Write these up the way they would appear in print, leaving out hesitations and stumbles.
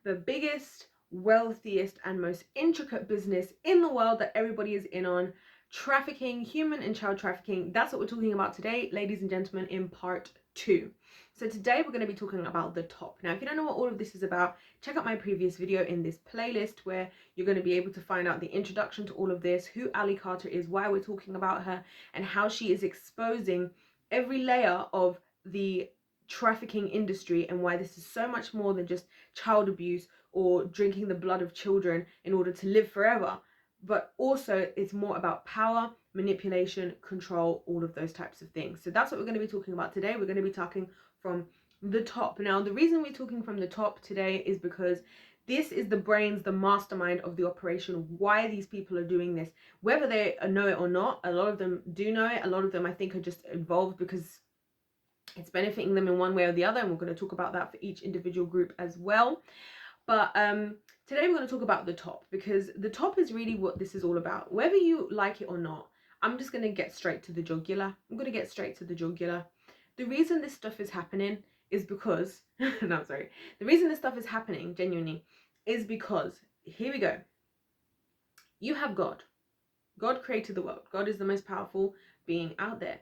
the biggest, wealthiest, and most intricate business in the world that everybody is in on. Trafficking, human and child trafficking. That's what we're talking about today, ladies and gentlemen, in part 2. So today we're going to be talking about the top. Now, if you don't know what all of this is about, check out my previous video in this playlist where you're going to be able to find out the introduction to all of this, who Ali Carter is, why we're talking about her, and how she is exposing every layer of the trafficking industry and why this is so much more than just child abuse or drinking the blood of children in order to live forever. But also it's more about power, manipulation, control, all of those types of things. So that's what we're going to be talking about today. We're going to be talking from the top. Now, the reason we're talking from the top today is because this is the brains, the mastermind of the operation of why these people are doing this. Whether they know it or not, a lot of them do know it. A lot of them, I think, are just involved because it's benefiting them in one way or the other. And we're going to talk about that for each individual group as well. But today we're going to talk about the top, because the top is really what this is all about. Whether you like it or not, I'm just going to get straight to the jugular. I'm going to get straight to the jugular. The reason this stuff is happening is because, no, sorry. The reason this stuff is happening, genuinely, is because, here we go. You have God. God created the world. God is the most powerful being out there.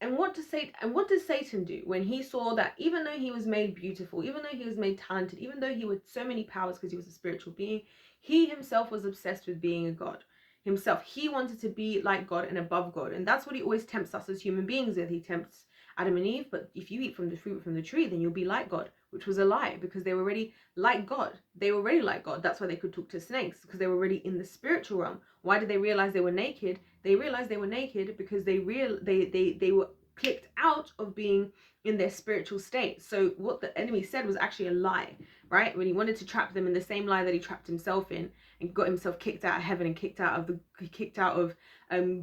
And what does Satan do when he saw that even though he was made beautiful, even though he was made talented, even though he had so many powers because he was a spiritual being, he himself was obsessed with being a god himself. He wanted to be like God and above God. And that's what he always tempts us as human beings with. He tempts Adam and Eve, but if you eat from the fruit from the tree, then you'll be like God, which was a lie, because they were already like God. They were already like God. That's why they could talk to snakes, because they were already in the spiritual realm. Why did they realize they were naked? They realized they were naked because they were clicked out of being in their spiritual state. So what the enemy said was actually a lie, right? When he wanted to trap them in the same lie that he trapped himself in, and got himself kicked out of heaven and kicked out of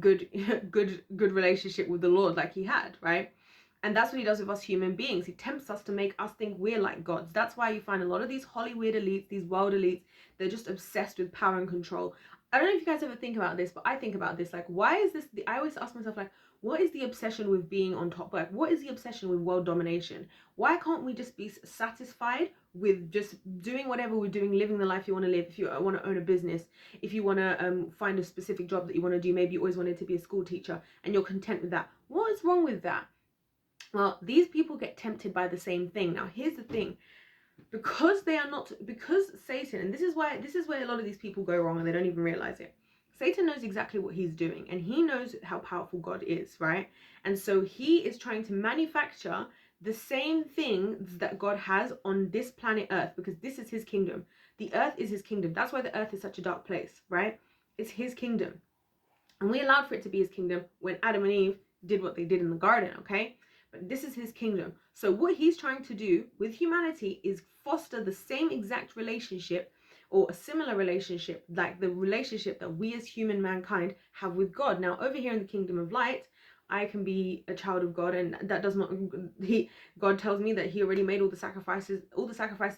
good relationship with the Lord like he had, right? And that's what he does with us human beings. He tempts us to make us think we're like gods. That's why you find a lot of these Hollywood elites, these world elites, they're just obsessed with power and control. I don't know if you guys ever think about this, but I think about this. Like, why is this? I always ask myself, like, what is the obsession with being on top? Like, what is the obsession with world domination? Why can't we just be satisfied with just doing whatever we're doing, living the life you want to live? If you want to own a business, if you want to find a specific job that you want to do, maybe you always wanted to be a school teacher and you're content with that. What is wrong with that? Well, these people get tempted by the same thing. Now, here's the thing. Because Satan, and this is where a lot of these people go wrong and they don't even realize it. Satan knows exactly what he's doing, and he knows how powerful God is, right? And so he is trying to manufacture the same things that God has on this planet Earth, because this is his kingdom. The earth is his kingdom. That's why the earth is such a dark place, right? It's his kingdom. And we allowed for it to be his kingdom when Adam and Eve did what they did in the garden, okay? But this is his kingdom. So what he's trying to do with humanity is foster the same exact relationship, or a similar relationship, like the relationship that we as human mankind have with God. Now, over here in the kingdom of light, I can be a child of God, and that does not, God tells me that he already made all the sacrifices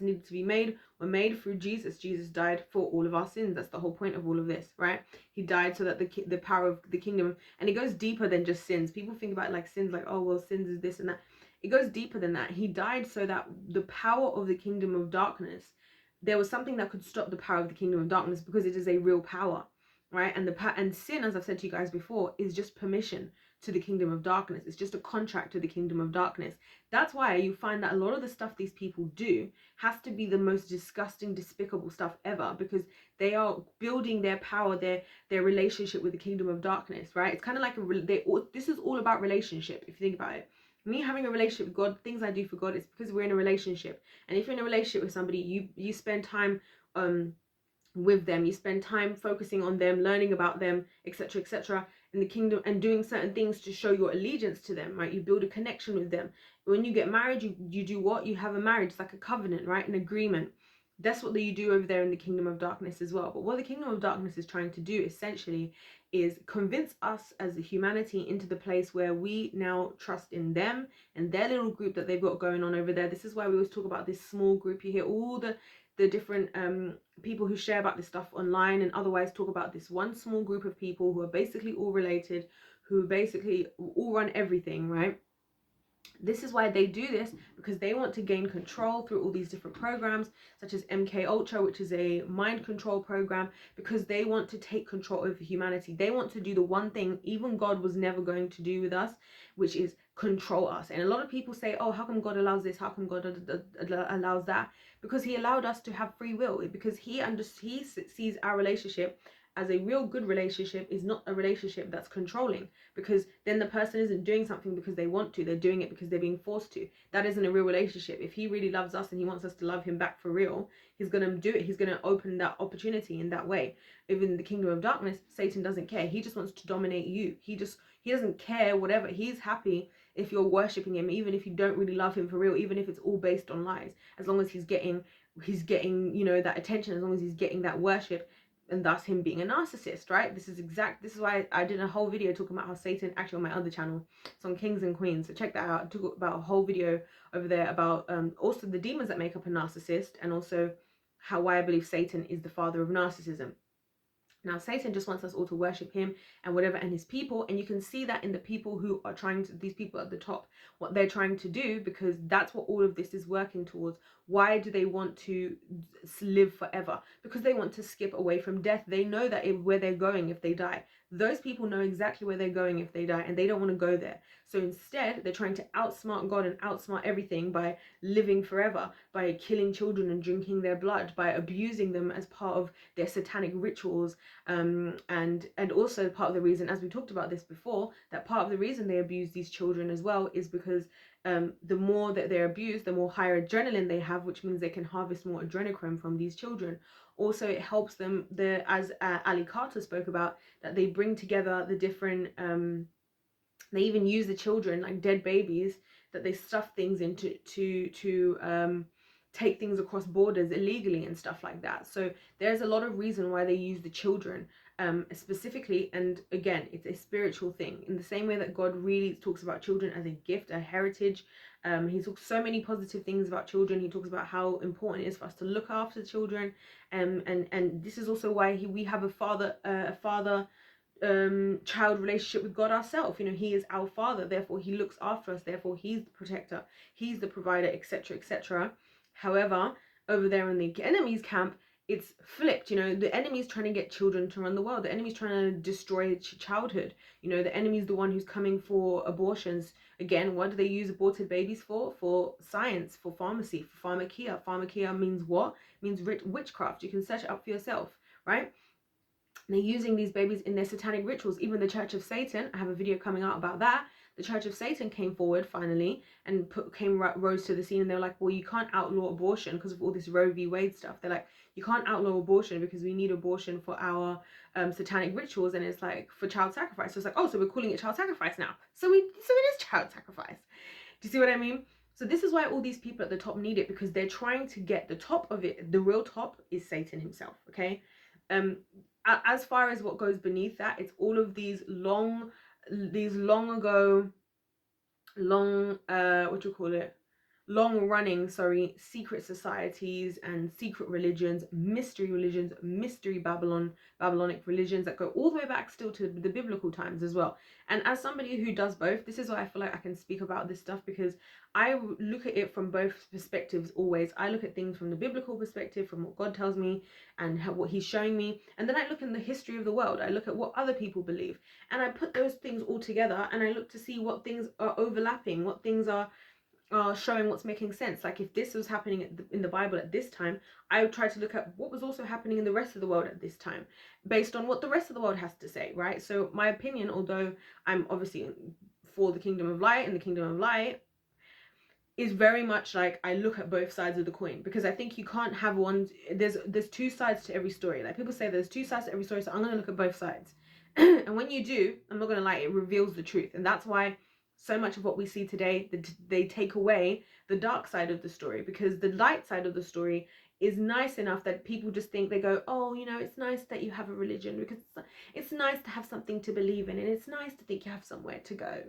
needed to be made were made through Jesus. Jesus died for all of our sins. That's the whole point of all of this, right? He died so that the power of the kingdom, and it goes deeper than just sins. People think about like sins, like, oh, well, sins is this and that. It goes deeper than that. He died so that the power of the kingdom of darkness, there was something that could stop the power of the kingdom of darkness, because it is a real power, right? And sin, as I've said to you guys before, is just permission to the kingdom of darkness. It's just a contract to the kingdom of darkness. That's why you find that a lot of the stuff these people do has to be the most disgusting, despicable stuff ever, because they are building their power, their relationship with the kingdom of darkness, right? It's kind of like this is all about relationship, if you think about it. Me having a relationship with God, things I do for God, it's because we're in a relationship. And if you're in a relationship with somebody, you spend time with them, you spend time focusing on them, learning about them, etc., in the kingdom, and doing certain things to show your allegiance to them, right? You build a connection with them. When you get married, you do what? You have a marriage. It's like a covenant, right? An agreement. That's what you do over there in the kingdom of darkness as well. But what the kingdom of darkness is trying to do essentially is convince us as a humanity into the place where we now trust in them and their little group that they've got going on over there. This is why we always talk about this small group. You hear all the different people who share about this stuff online and otherwise talk about this one small group of people who are basically all related, who basically all run everything, right? This is why they do this, because they want to gain control through all these different programs, such as MK Ultra, which is a mind control program, because they want to take control over humanity. They want to do the one thing even God was never going to do with us, which is control us. And a lot of people say, oh, how come God allows this? How come God allows that? Because he allowed us to have free will, because he sees our relationship as a real good relationship is not a relationship that's controlling, because then the person isn't doing something because they want to, they're doing it because they're being forced to. That isn't a real relationship. If he really loves us and he wants us to love him back for real, he's going to do it. He's going to open that opportunity in that way. Even in the kingdom of darkness, Satan doesn't care. He just wants to dominate you. He doesn't care whatever. He's happy if you're worshiping him, even if you don't really love him for real, even if it's all based on lies, as long as he's getting that attention, as long as he's getting that worship, and thus him being a narcissist, right? This is why I did a whole video talking about how Satan, actually on my other channel, it's on Kings and Queens, so check that out. I talk about a whole video over there about also the demons that make up a narcissist, and also why I believe Satan is the father of narcissism. Now, Satan just wants us all to worship him and whatever, and his people. And you can see that in the people who are these people at the top, what they're trying to do, because that's what all of this is working towards. Why do they want to live forever? Because they want to skip away from death. They know that where they're going if they die. Those people know exactly where they're going if they die, and they don't want to go there. So instead, they're trying to outsmart God and outsmart everything by living forever, by killing children and drinking their blood, by abusing them as part of their satanic rituals. And also part of the reason, as we talked about this before, that part of the reason they abuse these children as well is because the more that they're abused, the more higher adrenaline they have, which means they can harvest more adrenochrome from these children. Also, it helps them, as Ali Carter spoke about, that they bring together the different, they even use the children, like dead babies, that they stuff things into to take things across borders illegally and stuff like that. So there's a lot of reason why they use the children specifically. And again, it's a spiritual thing, in the same way that God really talks about children as a gift, a heritage. He talks so many positive things about children. He talks about how important it is for us to look after children, and this is also why we have a father child relationship with God ourselves. He is our father, therefore he looks after us, therefore he's the protector, he's the provider, etc., etc. However, over there in the enemy's camp, it's flipped. The enemy's trying to get children to run the world. The enemy's trying to destroy childhood. The enemy's the one who's coming for abortions. Again, what do they use aborted babies for? For science, for pharmacy, for pharmakia. Pharmakia means what? It means witchcraft. You can search it up for yourself, right? They're using these babies in their satanic rituals. Even the Church of Satan, I have a video coming out about that. The Church of Satan came forward finally and rose to the scene, and they're like, well, you can't outlaw abortion because of all this Roe v. Wade stuff. They're like, you can't outlaw abortion because we need abortion for our satanic rituals, and it's like for child sacrifice. So it's like, oh, so we're calling it child sacrifice now. So it is child sacrifice. Do you see what I mean? So this is why all these people at the top need it, because they're trying to get the top of it. The real top is Satan himself, okay? As far as what goes beneath that, it's all of these long running secret societies and secret religions, mystery Babylonic religions that go all the way back still to the biblical times as well. And as somebody who does both, this is why I feel like I can speak about this stuff, because I look at it from both perspectives always. I look at things from the biblical perspective, from what God tells me and what he's showing me, and then I look in the history of the world. I look at what other people believe, and I put those things all together, and I look to see what things are overlapping, what things are showing what's making sense. Like if this was happening in the Bible at this time, I would try to look at what was also happening in the rest of the world at this time, based on what the rest of the world has to say, right? So my opinion, although I'm obviously for the kingdom of light, and the kingdom of light is very much like, I look at both sides of the coin, because I think you can't have one. There's two sides to every story. Like people say there's two sides to every story, so I'm going to look at both sides. And when you do, I'm not going to lie, it reveals the truth. And that's why so much of what we see today, they take away the dark side of the story, because the light side of the story is nice enough that people just think, they go, oh, it's nice that you have a religion, because it's nice to have something to believe in, and it's nice to think you have somewhere to go.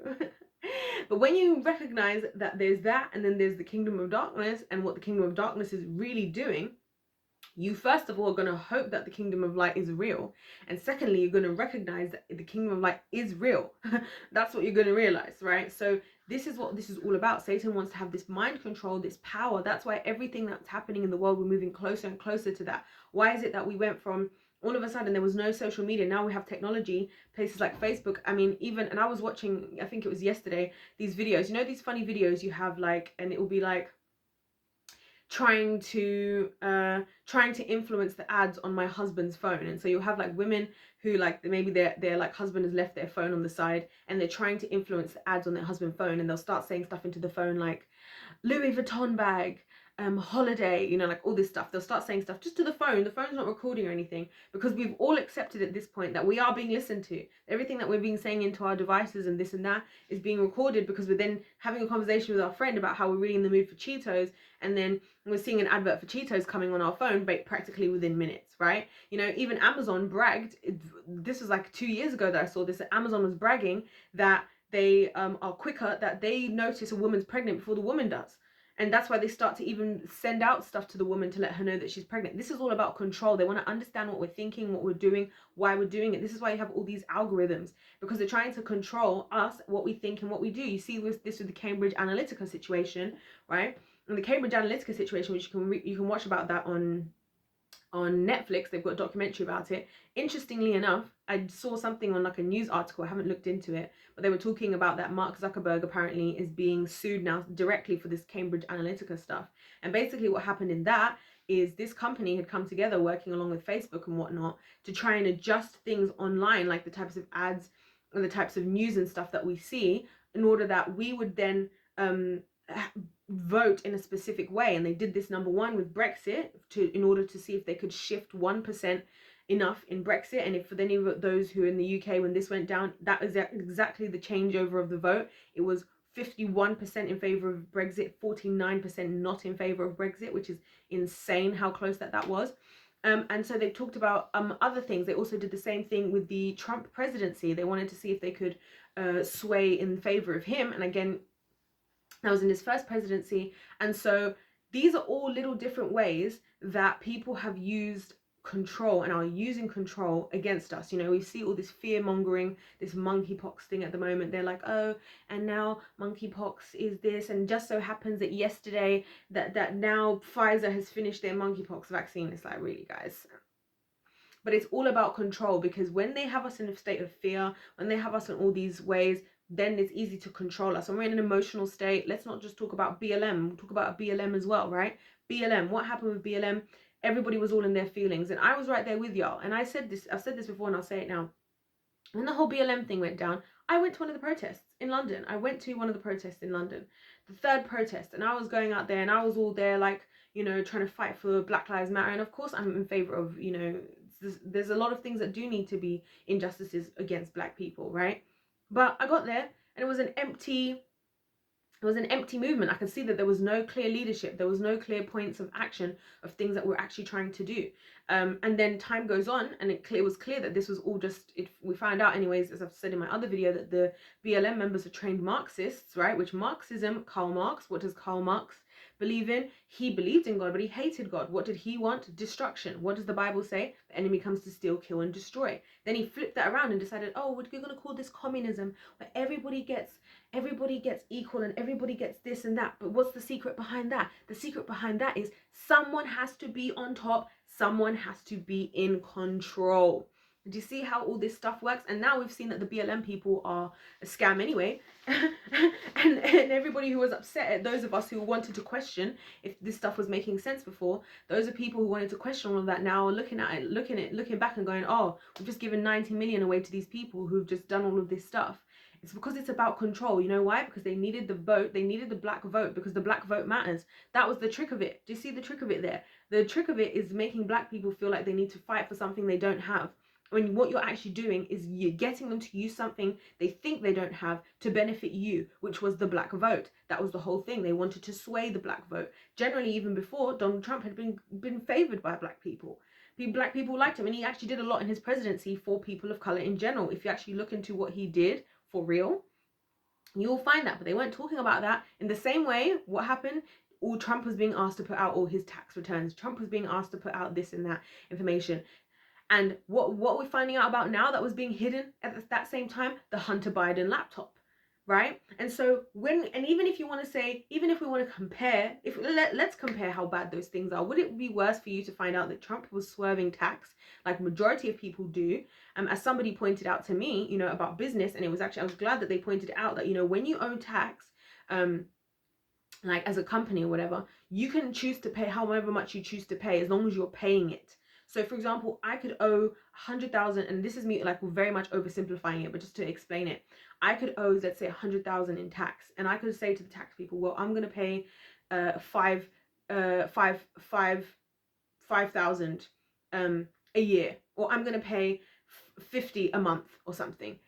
But when you recognize that there's that, and then there's the kingdom of darkness, and what the kingdom of darkness is really doing, you first of all are going to hope that the kingdom of light is real, and secondly, you're going to recognize that the kingdom of light is real. That's what you're going to realize, right? So This is what this is all about. Satan wants to have this mind control, this power. That's why everything that's happening in the world, we're moving closer and closer to that. Why is it that we went from all of a sudden there was no social media, now we have technology, places like Facebook? I mean, even, and I was watching, I think it was yesterday, these videos, you know, these funny videos you have, like, and it will be like trying to influence the ads on my husband's phone. And so you'll have like women who, like, maybe their like husband has left their phone on the side and they're trying to influence the ads on their husband's phone, and they'll start saying stuff into the phone like Louis Vuitton bag, holiday, you know, like all this stuff. They'll start saying stuff just to the phone. The phone's not recording or anything, because we've all accepted at this point that we are being listened to. Everything that we're being saying into our devices and this and that is being recorded, because we're then having a conversation with our friend about how we're really in the mood for Cheetos, and then we're seeing an advert for Cheetos coming on our phone practically within minutes, right? You know, even Amazon bragged, this was like 2 years ago that I saw this, that Amazon was bragging that they are quicker, that they notice a woman's pregnant before the woman does. And that's why they start to even send out stuff to the woman to let her know that she's pregnant. This is all about control. They want to understand what we're thinking, what we're doing, why we're doing it. This is why you have all these algorithms, because they're trying to control us, what we think and what we do. You see this with the Cambridge Analytica situation, right? And the Cambridge Analytica situation, which you can watch about that on Netflix. They've got a documentary about it. Interestingly enough, I saw something on like a news article, I haven't looked into it, but they were talking about that Mark Zuckerberg apparently is being sued now directly for this Cambridge Analytica stuff. And basically what happened in that is this company had come together, working along with Facebook and whatnot, to try and adjust things online, like the types of ads and the types of news and stuff that we see, in order that we would then vote in a specific way. And they did this, number one, with Brexit, in order to see if they could shift 1% enough in Brexit. And if for any of those who are in the UK, when this went down, that is exactly the changeover of the vote. It was 51% in favor of Brexit, 49% not in favor of Brexit, which is insane how close that was. And so they've talked about other things. They also did the same thing with the Trump presidency. They wanted to see if they could sway in favor of him. And again, that was in his first presidency. And so these are all little different ways that people have used control and are using control against us. You know, we see all this fear mongering, this monkeypox thing at the moment. They're like, oh, and now monkeypox is this, and just so happens that yesterday that now Pfizer has finished their monkeypox vaccine. It's like, really, guys? But it's all about control, because when they have us in a state of fear, when they have us in all these ways, then it's easy to control us. When we're in an emotional state, let's not just talk about BLM, we'll talk about BLM as well, right? BLM, what happened with BLM? Everybody was all in their feelings, and I was right there with y'all. And I've said this before, and I'll say it now. When the whole BLM thing went down, I went to one of the protests in London. The third protest, and I was going out there, and I was all there, like, you know, trying to fight for Black Lives Matter. And of course I'm in favor of, you know, there's a lot of things that do need to be injustices against Black people, right? But I got there, and it was an empty movement. I could see that there was no clear leadership. There was no clear points of action of things that we're actually trying to do. And then time goes on, and it was clear that this was all just, we found out anyways, as I've said in my other video, that the BLM members are trained Marxists, right? Which Marxism, Karl Marx, what does Karl Marx believe in? He believed in God, but he hated God. What did he want? Destruction. What does the Bible say? The enemy comes to steal, kill, and destroy. Then he flipped that around and decided, oh, we're going to call this communism, where everybody gets equal and everybody gets this and that. But what's the secret behind that? The secret behind that is someone has to be on top, someone has to be in control. Do you see how all this stuff works? And now we've seen that the BLM people are a scam anyway. and everybody who was upset at those of us who wanted to question if this stuff was making sense before, those are people who wanted to question all of that now are looking back and going, oh, we've just given 90 million away to these people who've just done all of this stuff. It's because it's about control. You know why? Because they needed the vote. They needed the Black vote, because the Black vote matters. That was the trick of it. Do you see the trick of it there? The trick of it is making Black people feel like they need to fight for something they don't have, when what you're actually doing is you're getting them to use something they think they don't have to benefit you, which was the Black vote. That was the whole thing. They wanted to sway the Black vote. Generally, even before, Donald Trump had been favored by Black people. Black people liked him, and he actually did a lot in his presidency for people of color in general. If you actually look into what he did for real, you'll find that. But they weren't talking about that. In the same way, what happened? Trump was being asked to put out all his tax returns. Trump was being asked to put out this and that information. And what we're finding out about now that was being hidden at that same time, the Hunter Biden laptop. right? And so even if you want to say, even if we want to compare, let's compare how bad those things are. Would it be worse for you to find out that Trump was swerving tax, like majority of people do? As somebody pointed out to me, about business, and it was actually, I was glad that they pointed out that, when you owe tax, like as a company or whatever, you can choose to pay however much you choose to pay as long as you're paying it. So for example, I could owe 100,000, and this is me like very much oversimplifying it, but just to explain it, I could owe, let's say, 100,000 in tax, and I could say to the tax people, well, I'm gonna pay 5,000 a year, or I'm gonna pay 50 a month or something.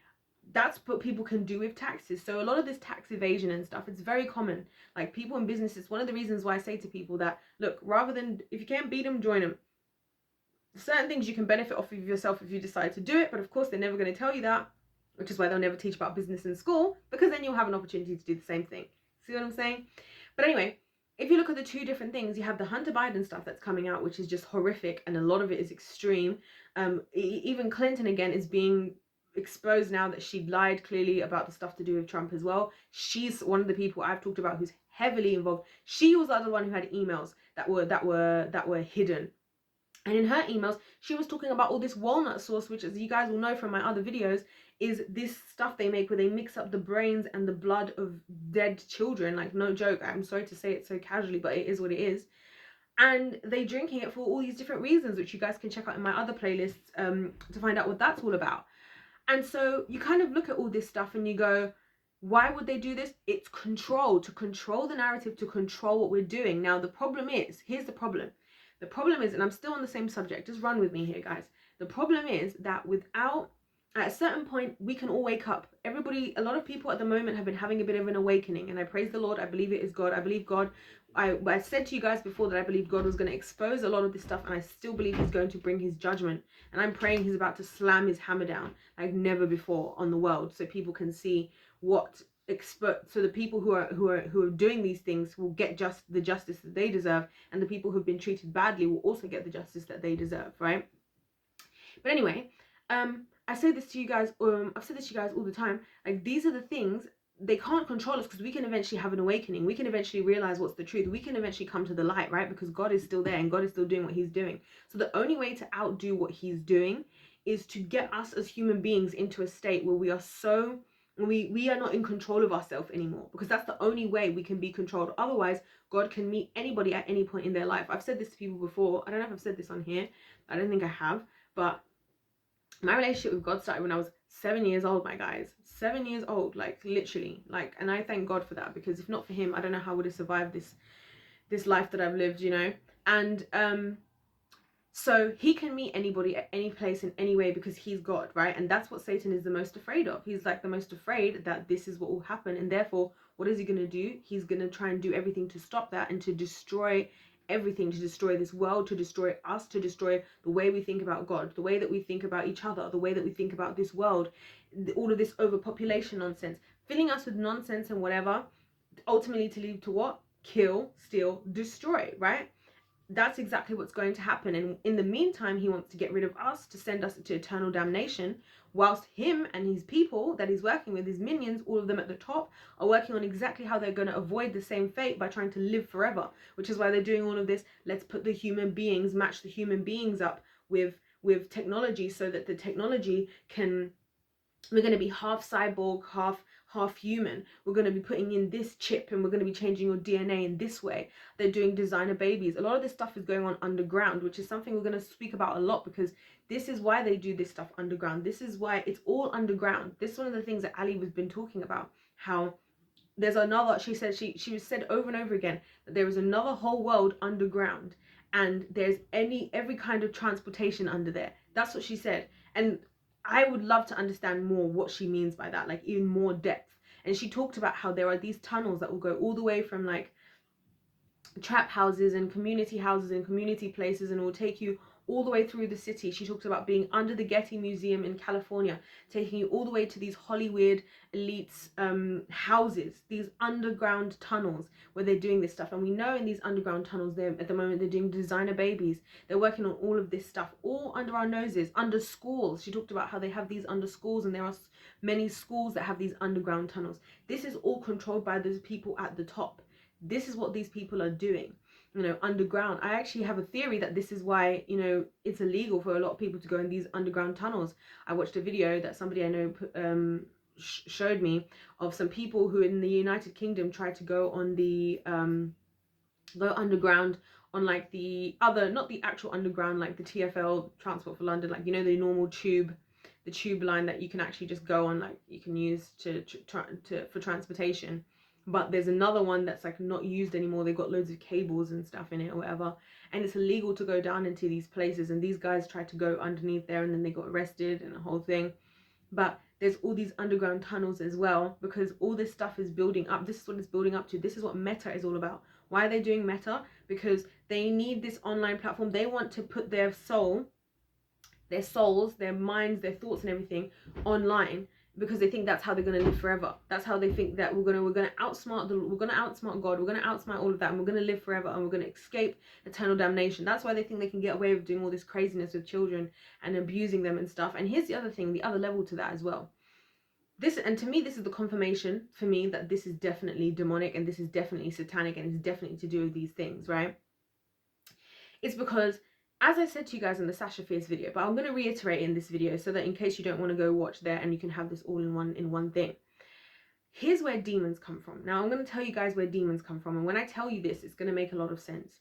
That's what people can do with taxes. So a lot of this tax evasion and stuff, it's very common. Like people in businesses, one of the reasons why I say to people that, look, rather than, if you can't beat them, join them. Certain things you can benefit off of yourself if you decide to do it, but of course they're never going to tell you that, which is why they'll never teach about business in school, because then you'll have an opportunity to do the same thing. See what I'm saying? But anyway, if you look at the two different things, you have the Hunter Biden stuff that's coming out, which is just horrific, and a lot of it is extreme. Even Clinton again is being exposed now that she lied clearly about the stuff to do with Trump as well. She's one of the people I've talked about who's heavily involved. She was the other one who had emails that were hidden. And in her emails, she was talking about all this walnut sauce, which, as you guys will know from my other videos, is this stuff they make where they mix up the brains and the blood of dead children. Like, no joke. I'm sorry to say it so casually, but it is what it is. And they drinking it for all these different reasons, which you guys can check out in my other playlists to find out what that's all about. And so you kind of look at all this stuff and you go, why would they do this? It's control, to control the narrative, to control what we're doing. Now, the problem is, here's the problem. The problem is, and I'm still on the same subject, just run with me here, guys. The problem is that at a certain point, we can all wake up. A lot of people at the moment have been having a bit of an awakening, and I praise the Lord. I believe it is God. I believe God. I said to you guys before that I believe God was going to expose a lot of this stuff, and I still believe he's going to bring his judgment. And I'm praying he's about to slam his hammer down like never before on the world, so people can see so the people who are doing these things will get the justice that they deserve, and the people who've been treated badly will also get the justice that they deserve, right? But anyway, I say this to you guys, I've said this to you guys all the time, like these are the things, they can't control us, because we can eventually have an awakening. We can eventually realize what's the truth. We can eventually come to the light, right? Because God is still there and God is still doing what he's doing. So the only way to outdo what he's doing is to get us as human beings into a state where we are not in control of ourselves anymore, because that's the only way we can be controlled. Otherwise, God can meet anybody at any point in their life. I've said this to people before. I don't know if I've said this on here. I don't think I have, but my relationship with God started when I was 7 years old, my guys. 7 years old, like literally, like, and I thank God for that, because if not for him, I don't know how I would have survived this life that I've lived, and so he can meet anybody at any place in any way, because he's God, right? And that's what Satan is the most afraid of. He's like the most afraid that this is what will happen, and therefore what is he going to do? He's going to try and do everything to stop that, and to destroy everything, to destroy this world, to destroy us, to destroy the way we think about God, the way that we think about each other, the way that we think about this world, all of this overpopulation nonsense, filling us with nonsense and whatever, ultimately to lead to what? Kill, steal, destroy, right? That's exactly what's going to happen. And in the meantime, he wants to get rid of us, to send us into eternal damnation, whilst him and his people that he's working with, his minions, all of them at the top, are working on exactly how they're going to avoid the same fate by trying to live forever, which is why they're doing all of this. Let's put the human beings, match the human beings up with technology, so that the technology can, we're going to be half cyborg, half human. We're going to be putting in this chip, and we're going to be changing your DNA in this way. They're doing designer babies. A lot of this stuff is going on underground, which is something we're going to speak about a lot, because this is why they do this stuff underground. This is why it's all underground. This is one of the things that Ali has been talking about, how there's another, she said, she said over and over again that there is another whole world underground, and there's every kind of transportation under there. That's what she said. And I would love to understand more what she means by that, like even more depth. And she talked about how there are these tunnels that will go all the way from like trap houses and community houses and community places, and it will take you all the way through the city. She talks about being under the Getty Museum in California, taking you all the way to these Hollywood elites houses, these underground tunnels where they're doing this stuff. And we know in these underground tunnels, they're at the moment they're doing designer babies. They're working on all of this stuff all under our noses, under schools. She talked about how they have these under schools, and there are many schools that have these underground tunnels. This is all controlled by those people at the top. This is what these people are doing, you know, underground. I actually have a theory that this is why, you know, it's illegal for a lot of people to go in these underground tunnels. I watched a video that somebody I know showed me of some people who in the United Kingdom tried to go on the go underground on like the other, not the actual underground, like the TfL, Transport for London, like, you know, the normal tube, the tube line that you can actually just go on, like you can use for transportation. But there's another one that's like not used anymore. They've got loads of cables and stuff in it or whatever, and it's illegal to go down into these places. And these guys tried to go underneath there, and then they got arrested and the whole thing. But there's all these underground tunnels as well, because all this stuff is building up. This is what it's building up to. This is what Meta is all about. Why are they doing Meta? Because they need this online platform. They want to put their souls, their minds, their thoughts and everything online, because they think that's how they're going to live forever. That's how they think that we're going to outsmart God, we're going to outsmart all of that, and we're going to live forever, and we're going to escape eternal damnation. That's why they think they can get away with doing all this craziness with children and abusing them and stuff. And here's the other thing, the other level to that as well. This, and to me, this is the confirmation for me that this is definitely demonic, and this is definitely satanic, and it's definitely to do with these things, right? It's because, as I said to you guys in the Sasha Fierce video, but I'm going to reiterate in this video so that in case you don't want to go watch there and you can have this all in one thing. Here's where demons come from. Now I'm going to tell you guys where demons come from, and when I tell you this, it's going to make a lot of sense.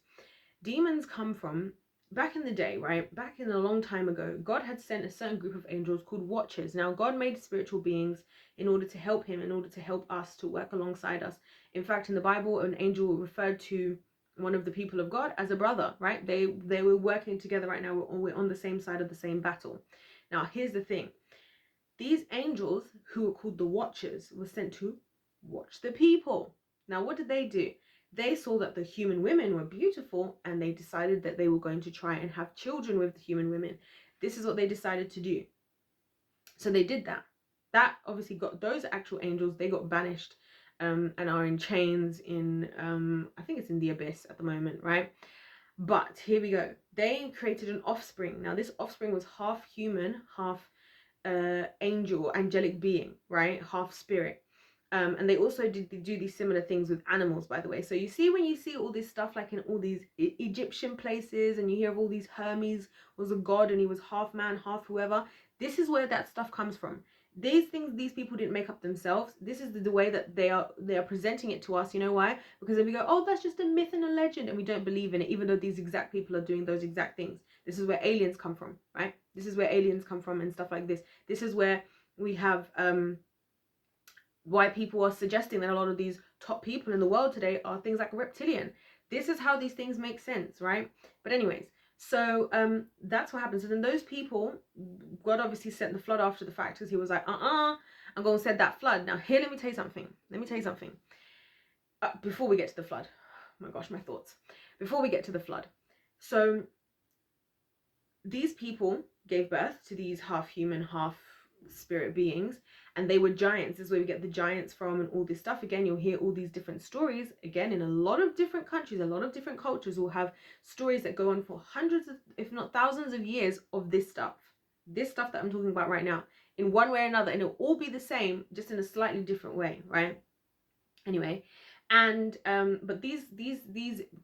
Demons come from, back in the day, right? Back in a long time ago, God had sent a certain group of angels called watchers. Now God made spiritual beings in order to help him, in order to help us, to work alongside us. In fact, in the Bible, an angel referred to one of the people of God as a brother, right? They were working together right now. We're on the same side of the same battle. Now, here's the thing. These angels, who were called the watchers, were sent to watch the people. Now, what did they do? They saw that the human women were beautiful, and they decided that they were going to try and have children with the human women. This is what they decided to do. So they did that. That obviously got those actual angels, they got banished and are in chains in, I think it's in the abyss at the moment, right? But here we go. They created an offspring. Now this offspring was half human, half angel, angelic being, right? Half spirit. And they also do these similar things with animals, by the way. So you see, when you see all this stuff like in all these Egyptian places, and you hear of all these, Hermes was a god and he was half man, half whoever. This is where that stuff comes from. These things, these people didn't make up themselves. This is the way that they are presenting it to us. You know why? Because then we go, oh, that's just a myth and a legend, and we don't believe in it, even though these exact people are doing those exact things. This is where aliens come from, right? This is where aliens come from and stuff like this. This is where we have why people are suggesting that a lot of these top people in the world today are things like reptilian. This is how these things make sense, right? But anyways, so that's what happens. So then those people, God obviously sent the flood after the fact, because he was like, I'm going to send that flood. Now here, let me tell you something. Before we get to the flood, oh my gosh, my thoughts. Before we get to the flood. So these people gave birth to these half human, half spirit beings, and they were giants. This is where we get the giants from and all this stuff. Again, you'll hear all these different stories. Again, in a lot of different countries, a lot of different cultures will have stories that go on for hundreds of, if not thousands of years of this stuff that I'm talking about right now, in one way or another, and it'll all be the same, just in a slightly different way, right? Anyway, and but these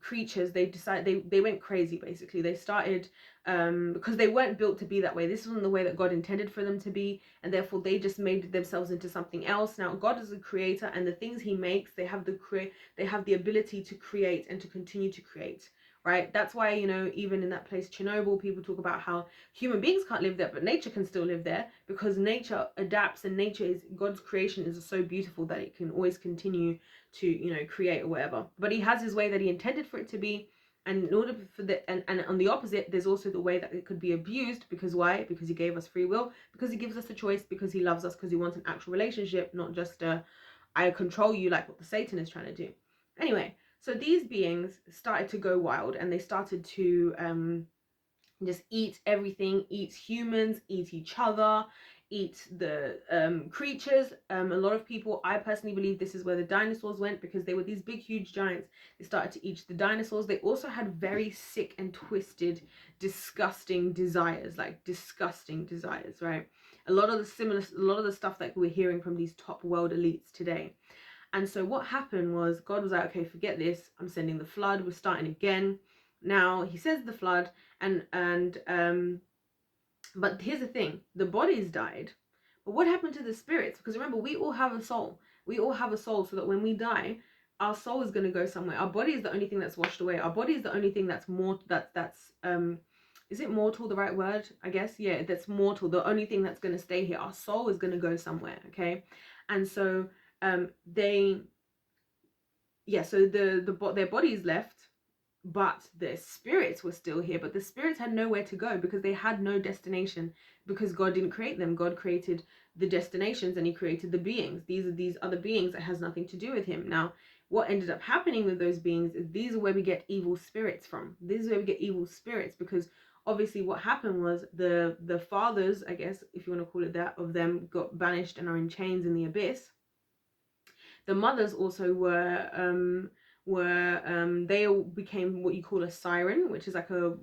creatures, they went crazy. Basically, they started because they weren't built to be that way. This wasn't the way that God intended for them to be, and therefore they just made themselves into something else. Now God is a creator, and the things he makes, they have the ability to create and to continue to create, right? That's why, you know, even in that place Chernobyl, people talk about how human beings can't live there, but nature can still live there, because nature adapts, and nature is, God's creation is so beautiful that it can always continue to, you know, create or whatever. But he has his way that he intended for it to be, and in order for and on the opposite, there's also the way that it could be abused. Because why? Because he gave us free will, because he gives us a choice, because he loves us, because he wants an actual relationship, not just I control you like what the Satan is trying to do. Anyway, So these beings started to go wild, and they started to just eat everything, eat humans, eat each other, eat the creatures. A lot of people, I personally believe this is where the dinosaurs went, because they were these big huge giants. They started to eat the dinosaurs. They also had very sick and twisted, disgusting desires, like disgusting desires, right? A lot of the stuff that we're hearing from these top world elites today. And so what happened was, God was like, okay, forget this, I'm sending the flood, we're starting again. Now he says the flood, but here's the thing, the bodies died, but what happened to the spirits? Because remember, we all have a soul. We all have a soul, so that when we die, our soul is going to go somewhere. Our body is the only thing that's washed away. Our body is the only thing that's more that's is it mortal the right word? I guess, yeah, that's mortal. The only thing that's going to stay here. Our soul is going to go somewhere, okay? And so their bodies left, but their spirits were still here. But the spirits had nowhere to go, because they had no destination, because God didn't create them. God created the destinations, and he created the beings. These are these other beings that has nothing to do with him. Now, what ended up happening with those beings is, these are where we get evil spirits from. This is where we get evil spirits, because obviously what happened was the fathers, I guess, if you want to call it that, of them got banished and are in chains in the abyss. The mothers also they all became what you call a siren, which is like a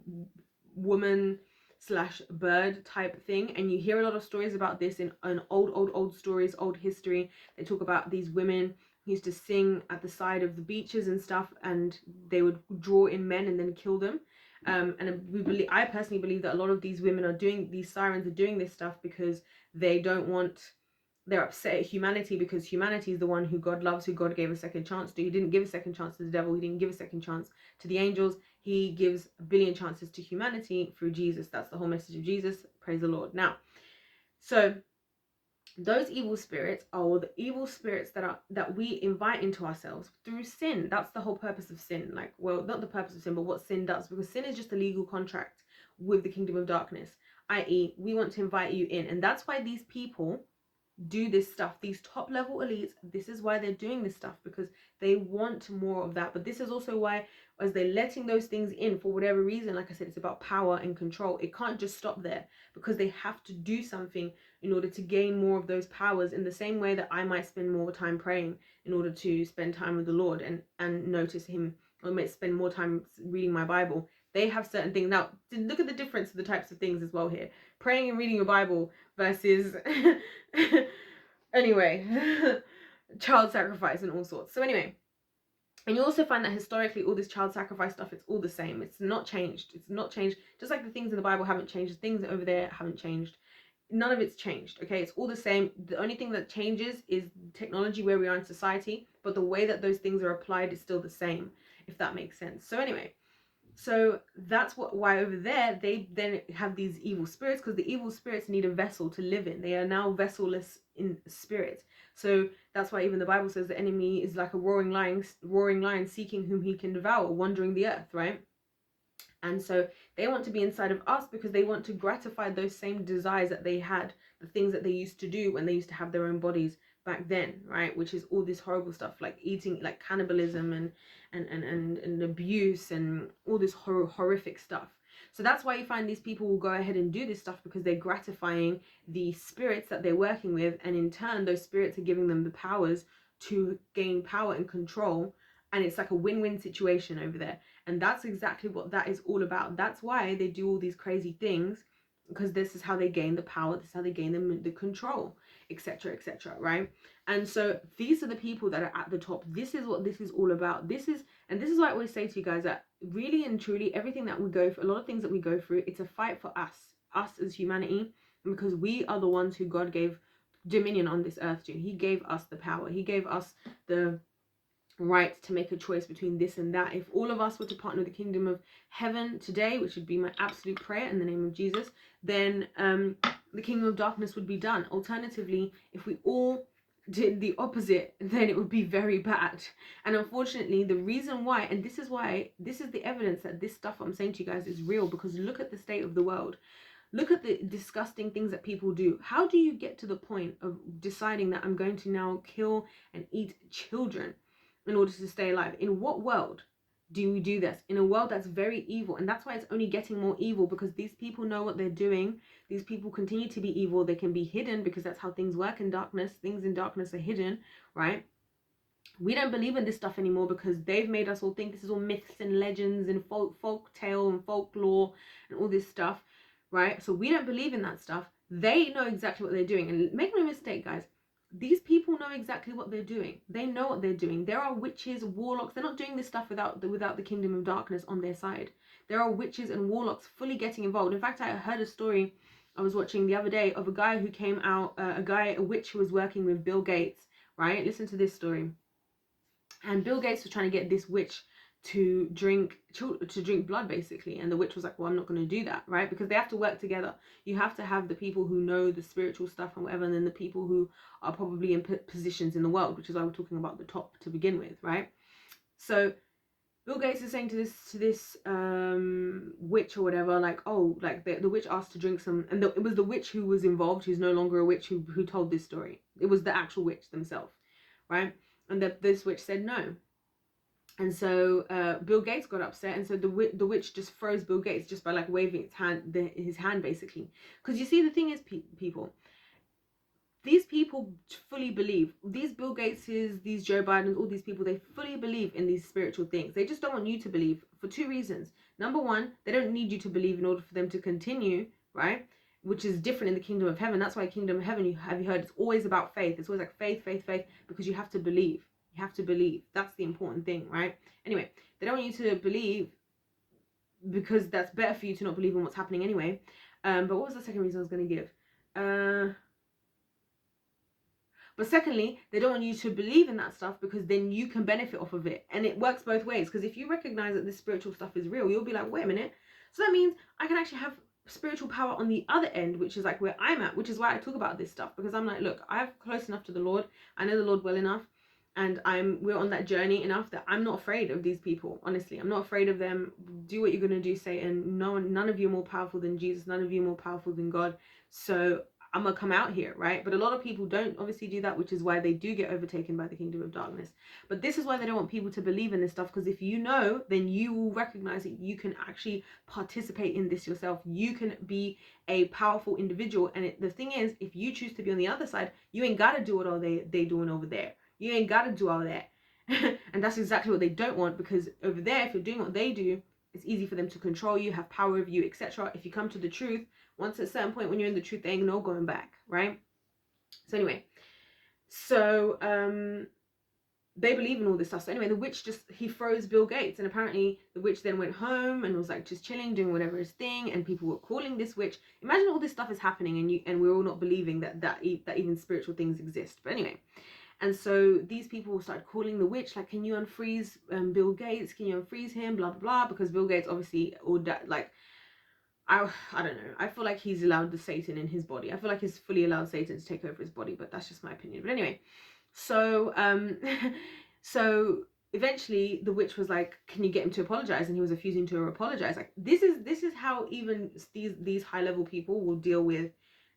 woman slash bird type thing. And you hear a lot of stories about this in old stories, old history. They talk about these women who used to sing at the side of the beaches and stuff, and they would draw in men and then kill them. I personally believe that a lot of these women are doing, these sirens are doing this stuff because they don't want, they're upset at humanity, because humanity is the one who God loves, who God gave a second chance to. He didn't give a second chance to the devil. He didn't give a second chance to the angels. He gives a billion chances to humanity through Jesus. That's the whole message of Jesus. Praise the Lord. Now, so those evil spirits are the evil spirits that we invite into ourselves through sin. That's the whole purpose of sin. Like, well, not the purpose of sin, but what sin does, because sin is just a legal contract with the kingdom of darkness, i.e. we want to invite you in. And that's why these people do this stuff. These top level elites, this is why they're doing this stuff, because they want more of that. But this is also why, as they're letting those things in for whatever reason, like I said, it's about power and control. It can't just stop there, because they have to do something in order to gain more of those powers, in the same way that I might spend more time praying in order to spend time with the Lord and notice him, or might spend more time reading my Bible. They have certain things. Now, look at the difference of the types of things as well here. Praying and reading your Bible versus anyway, child sacrifice and all sorts. So anyway, and you also find that historically all this child sacrifice stuff, it's all the same. It's not changed. It's not changed. Just like the things in the Bible haven't changed, the things over there haven't changed. None of it's changed, okay? It's all the same. The only thing that changes is technology, where we are in society, but the way that those things are applied is still the same, if that makes sense. So anyway, so that's why over there they then have these evil spirits, because the evil spirits need a vessel to live in. They are now vesselless in spirit. So that's why even the Bible says the enemy is like a roaring lion seeking whom he can devour, wandering the earth, right? And so they want to be inside of us, because they want to gratify those same desires that they had, the things that they used to do when they used to have their own bodies back then, right? Which is all this horrible stuff, like eating, like cannibalism and abuse and all this horrific stuff. So that's why you find these people will go ahead and do this stuff, because they're gratifying the spirits that they're working with, and in turn those spirits are giving them the powers to gain power and control. And it's like a win-win situation over there. And that's exactly what that is all about. That's why they do all these crazy things, because this is how they gain the power, this is how they gain the control, etc., right? And so these are the people that are at the top. This is what this is all about. This is why I always say to you guys that really and truly, everything that we go through, a lot of things that we go through, it's a fight for us as humanity, because we are the ones who God gave dominion on this earth to. He gave us the power. He gave us the right to make a choice between this and that. If all of us were to partner with the kingdom of heaven today, which would be my absolute prayer in the name of Jesus, then the kingdom of darkness would be done. Alternatively, if we all did the opposite, then it would be very bad. And unfortunately, the reason why, and this is the evidence that this stuff I'm saying to you guys is real, because look at the state of the world. Look at the disgusting things that people do. How do you get to the point of deciding that I'm going to now kill and eat children? in order to stay alive. In what world do we do this? In a world that's very evil. And that's why it's only getting more evil, because these people know what they're doing. These people continue to be evil. They can be hidden because that's how things work in darkness. Things in darkness are hidden, right? We don't believe in this stuff anymore because they've made us all think this is all myths and legends and folk tale and folklore and all this stuff, right? So we don't believe in that stuff. They know exactly what they're doing. And make no mistake, guys, these people know exactly what they're doing. They know what they're doing. There are witches, warlocks. They're not doing this stuff without the kingdom of darkness on their side. There are witches and warlocks fully getting involved. In fact, I heard a story I was watching the other day of a guy who came out, a witch who was working with Bill Gates, right? Listen to this story. And Bill Gates was trying to get this witch to drink blood, basically. And the witch was like, well, I'm not going to do that, right? Because they have to work together. You have to have the people who know the spiritual stuff and whatever, and then the people who are probably in positions in the world, which is why we're talking about the top to begin with, right? So Bill Gates is saying to this witch or whatever, like, oh, like the witch asked to drink some, and it was the witch who was involved, who's no longer a witch, who told this story. It was the actual witch themselves, right? And this witch said no. And so Bill Gates got upset, and so the witch just froze Bill Gates just by like waving his hand basically. Because you see, the thing is, people, these people fully believe, these Bill Gateses, these Joe Bidens, all these people, they fully believe in these spiritual things. They just don't want you to believe for two reasons. Number one, they don't need you to believe in order for them to continue, right? Which is different in the kingdom of heaven. That's why kingdom of heaven, have you heard, it's always about faith. It's always like faith, because you have to believe. You have to believe. That's the important thing, right? Anyway, they don't want you to believe because that's better for you to not believe in what's happening anyway. But what was the second reason I was going to give? But secondly, they don't want you to believe in that stuff because then you can benefit off of it. And it works both ways, because if you recognize that this spiritual stuff is real, you'll be like, wait a minute. So that means I can actually have spiritual power on the other end, which is like where I'm at, which is why I talk about this stuff, because I'm like, look, I'm close enough to the Lord. I know the Lord well enough. And we're on that journey enough that I'm not afraid of these people. Honestly, I'm not afraid of them. Do what you're going to do, Satan. None of you are more powerful than Jesus. None of you are more powerful than God. So I'm going to come out here, right? But a lot of people don't obviously do that, which is why they do get overtaken by the kingdom of darkness. But this is why they don't want people to believe in this stuff, because if you know, then you will recognize that you can actually participate in this yourself. You can be a powerful individual. And the thing is, if you choose to be on the other side, you ain't got to do what all they doing over there. You ain't got to do all that. And that's exactly what they don't want, because over there, if you're doing what they do, it's easy for them to control you, have power over you, etc. If you come to the truth, once at a certain point when you're in the truth, there ain't no going back, right? So anyway, so they believe in all this stuff. So anyway, the witch he froze Bill Gates, and apparently the witch then went home and was like just chilling, doing whatever his thing, and people were calling this witch. Imagine all this stuff is happening, and we're all not believing that even spiritual things exist. But anyway. And so these people started calling the witch, like, can you unfreeze Bill Gates? Can you unfreeze him? Blah, blah, blah. Because Bill Gates obviously, I don't know. I feel like he's allowed the Satan in his body. I feel like he's fully allowed Satan to take over his body, but that's just my opinion. But anyway, so, so eventually the witch was like, can you get him to apologize? And he was refusing to apologize. Like, this is how even these high level people will deal with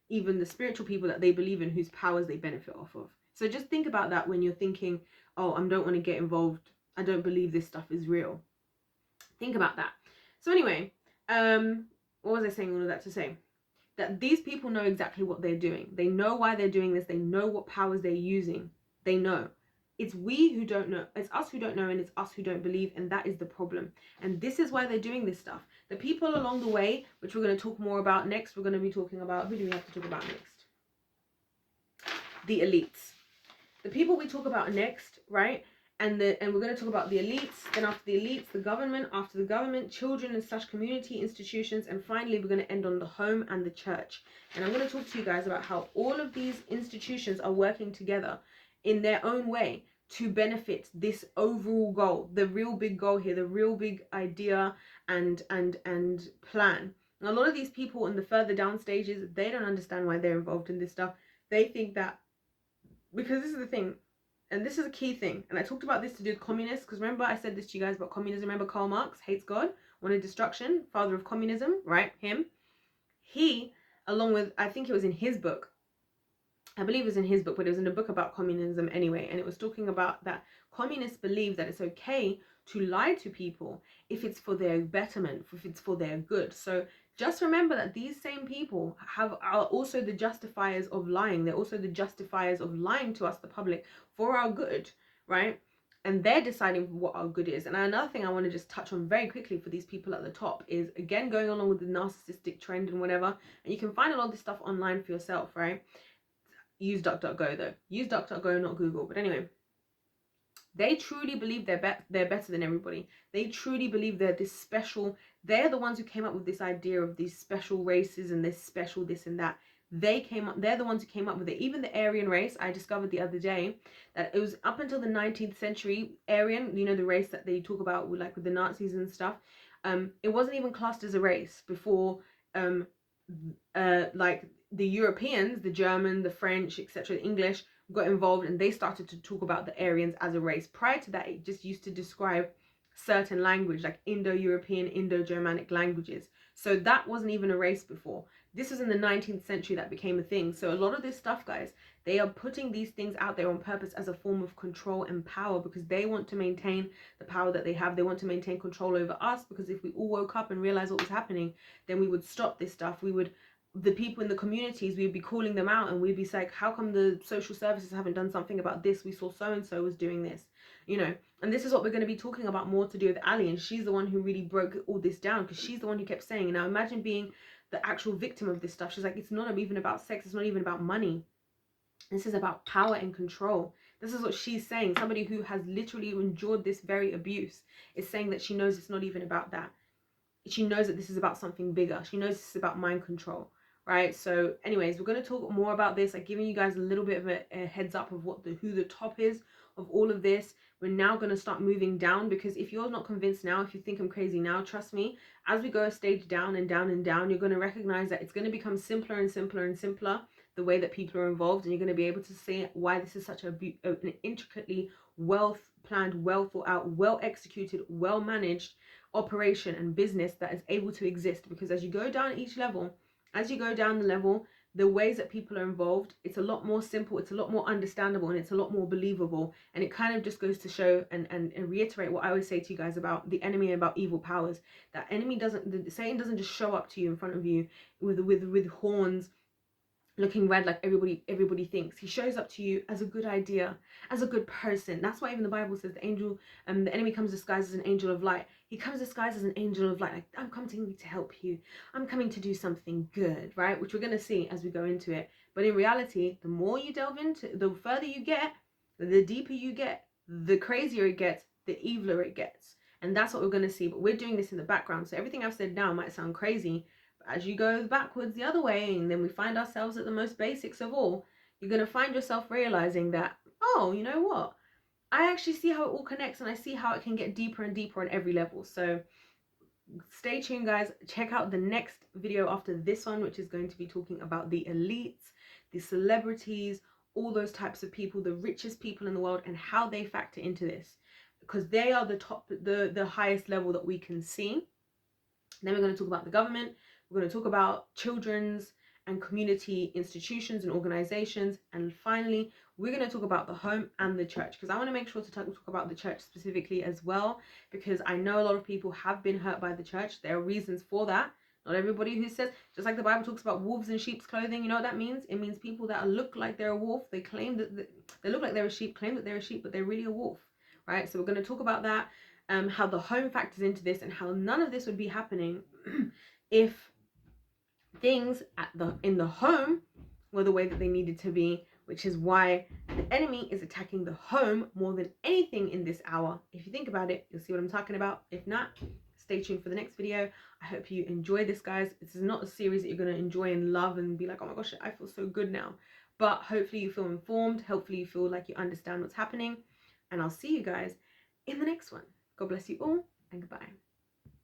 even the spiritual people that they believe in, whose powers they benefit off of. So just think about that when you're thinking, oh, I don't want to get involved. I don't believe this stuff is real. Think about that. So anyway, what was I saying all of that to say? That these people know exactly what they're doing. They know why they're doing this. They know what powers they're using. They know. It's we who don't know. It's us who don't know, and it's us who don't believe, and that is the problem. And this is why they're doing this stuff. The people along the way, which we're going to talk more about next, we're going to be talking about, who do we have to talk about next? The elites. The people we talk about next, right? And we're going to talk about the elites, then after the elites, the government, after the government, children and such community institutions, and finally we're going to end on the home and the church. And I'm going to talk to you guys about how all of these institutions are working together in their own way to benefit this overall goal, the real big goal here, the real big idea and plan. And a lot of these people in the further down stages, they don't understand why they're involved in this stuff. They think that, because this is the thing, and this is a key thing, and I talked about this to do with communists, because remember I said this to you guys about communism. Remember Karl Marx hates God, wanted destruction, father of communism, right? Him. He, along with, I think it was in his book, I believe it was in his book, but it was in a book about communism anyway, and it was talking about that communists believe that it's okay to lie to people if it's for their betterment, if it's for their good. So just remember that these same people are also the justifiers of lying. They're also the justifiers of lying to us, the public, for our good, right? And they're deciding what our good is. And another thing I want to just touch on very quickly for these people at the top is, again, going along with the narcissistic trend and whatever, and you can find a lot of this stuff online for yourself, right? Use DuckDuckGo though. Use DuckDuckGo, not Google. But anyway, they truly believe they're better than everybody. They truly believe they're this special. They're the ones who came up with this idea of these special races and this special this and that. They're the ones who came up with it. Even the Aryan race, I discovered the other day that it was up until the 19th century, Aryan, you know, the race that they talk about with, like, with the Nazis and stuff. It wasn't even classed as a race before, like, the Europeans, the German, the French, etc., the English got involved, and they started to talk about the Aryans as a race. Prior to that, it just used to describe certain language, like Indo-European, Indo-Germanic languages. So that wasn't even a race before. This was in the 19th century that became a thing. So a lot of this stuff, guys, they are putting these things out there on purpose as a form of control and power, because they want to maintain the power that they have. They want to maintain control over us, because if we all woke up and realized what was happening, then we would stop this stuff. The people in the communities, we'd be calling them out, and we'd be like, how come the social services haven't done something about this? We saw so and so was doing this, you know. And this is what we're going to be talking about more to do with Ali, and she's the one who really broke all this down, because she's the one who kept saying, now imagine being the actual victim of this stuff. She's like, it's not even about sex, it's not even about money, this is about power and control. This is what she's saying. Somebody who has literally endured this very abuse is saying that she knows it's not even about that. She knows that this is about something bigger. She knows this is about mind control, right? So anyways, we're going to talk more about this. I've given you guys a little bit of a heads up of who the top is of all of this. We're now going to start moving down, because if you're not convinced now, if you think I'm crazy now, trust me, as we go a stage down and down and down, you're going to recognize that it's going to become simpler and simpler and simpler, the way that people are involved, and you're going to be able to see why this is such an intricately well planned, well thought out, well executed, well managed operation and business that is able to exist. Because as you go down each level, as you go down the level, the ways that people are involved, it's a lot more simple, it's a lot more understandable, and it's a lot more believable. And it kind of just goes to show and reiterate what I always say to you guys about the enemy and about evil powers. That Satan doesn't just show up to you in front of you with horns, looking red like everybody thinks. He shows up to you as a good idea, as a good person. That's why even the Bible says the enemy comes disguised as an angel of light. He comes disguised as an angel of light, like, I'm coming to help you, I'm coming to do something good, right? Which we're going to see as we go into it. But in reality, the more you delve into, the further you get, the deeper you get, the crazier it gets, the eviler it gets. And that's what we're going to see. But we're doing this in the background, so everything I've said now might sound crazy. As you go backwards the other way, and then we find ourselves at the most basics of all, you're going to find yourself realizing that, oh, you know what? I actually see how it all connects, and I see how it can get deeper and deeper on every level. So stay tuned, guys. Check out the next video after this one, which is going to be talking about the elites, the celebrities, all those types of people, the richest people in the world, and how they factor into this, because they are the top, the highest level that we can see. Then we're going to talk about the government. We're going to talk about children's and community institutions and organizations. And finally, we're going to talk about the home and the church, because I want to make sure to talk about the church specifically as well, because I know a lot of people have been hurt by the church. There are reasons for that. Not everybody who says, just like the Bible talks about wolves in sheep's clothing, you know what that means? It means people that look like they're a wolf. They claim that they look like they're a sheep, claim that they're a sheep, but they're really a wolf, right? So we're going to talk about that, how the home factors into this, and how none of this would be happening if things in the home were the way that they needed to be, which is why the enemy is attacking the home more than anything in this hour. If you think about it, you'll see what I'm talking about. If not, stay tuned for the next video. I hope you enjoy this, guys. This is not a series that you're going to enjoy and love and be like, oh my gosh, I feel so good now. But hopefully you feel informed. Hopefully you feel like you understand what's happening. And I'll see you guys in the next one. God bless you all, and goodbye.